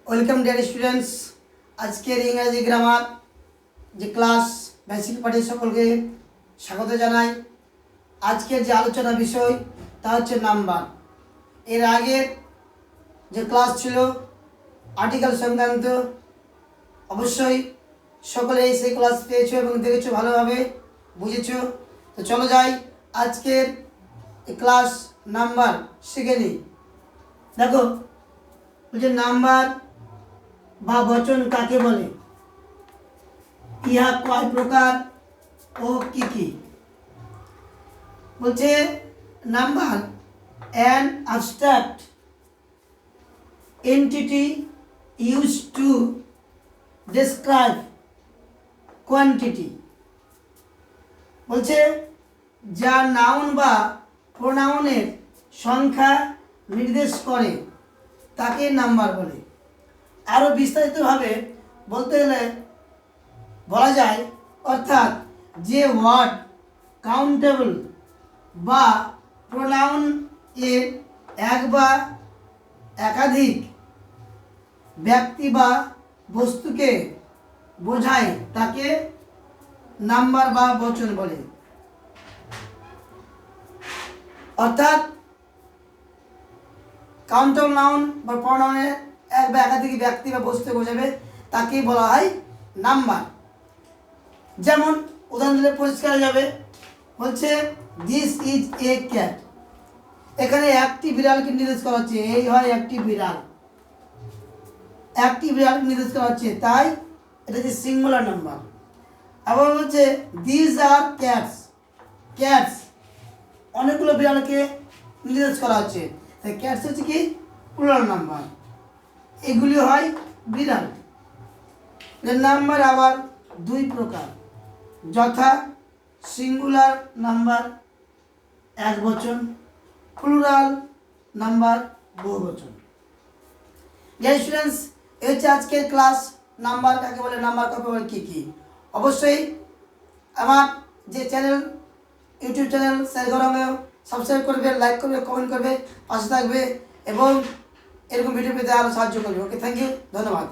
Welcome dear students. আজকের ইংরাজি grammar যে ক্লাস বেসিক পাঠে সকলকে স্বাগত জানাই। আজকের যে আলোচনা বিষয় তা হচ্ছে নাম্বার। এর আগের যে ক্লাস ছিল আর্টিকেল সংক্রান্ত, অবশ্যই সকলে সেই ক্লাস পেয়েছো এবং দেখেছো, ভালোভাবে বুঝেছো। তো চলো যাই আজকের ক্লাস নাম্বার শিখে নিই। দেখো বলছে নাম্বার বা বচন কাকে বলে, ইহা কয় প্রকার ও কি কি। বলছে number an abstract entity used to describe quantity। বলছে যা নাউন বা প্রোনাউনের সংখ্যা নির্দেশ করে তাকে নাম্বার বলে। আরও বিস্তারিতভাবে বলতে গেলে বলা যায়, অর্থাৎ যে ওয়ার্ড কাউন্টেবল বা প্রোনাউন এর এক বা একাধিক ব্যক্তি বা বস্তুকে বোঝায় তাকে নাম্বার বা বচন বলে। অর্থাৎ কাউন্টেবল নাউন বা প্রোনাউনের এক বা একাধিক ব্যক্তি বা বস্তু বোঝাবে তাকেই বলা হয় নাম্বার। যেমন উদাহরণ দিলে পরিষ্কার হয়ে যাবে। বলছে দিস ইজ এ ক্যাট। এখানে একটি বিড়ালকে নির্দেশ করা হচ্ছে, এই হয় একটি বিড়াল, একটি বিড়ালকে নির্দেশ করা হচ্ছে, তাই এটা হচ্ছে সিঙ্গুলার নাম্বার। আবার হচ্ছে দিস আর ক্যাটস। ক্যাটস অনেকগুলো বিড়ালকে নির্দেশ করা হচ্ছে, তাই ক্যাটস হচ্ছে কি প্লুরাল নাম্বার। এগুলি হয় বিড়াল। নাম্বার আবার দুই প্রকার, যথা সিঙ্গুলার নাম্বার এক বচন, প্লুরাল নাম্বার বহু বচন। ডিয়ার স্টুডেন্টস, এই হচ্ছে আজকের ক্লাস। নাম্বার কাকে বলে, নাম্বার কাকে বলে, কী কী। অবশ্যই আমার যে চ্যানেল, ইউটিউব চ্যানেল শেয়ার করা সাবস্ক্রাইব করবে, লাইক করবে, কমেন্ট করবে, পাশে থাকবে এবং এরকম ভিডিও পেতে আরও সাহায্য করবে। ওকে, থ্যাংক ইউ, ধন্যবাদ।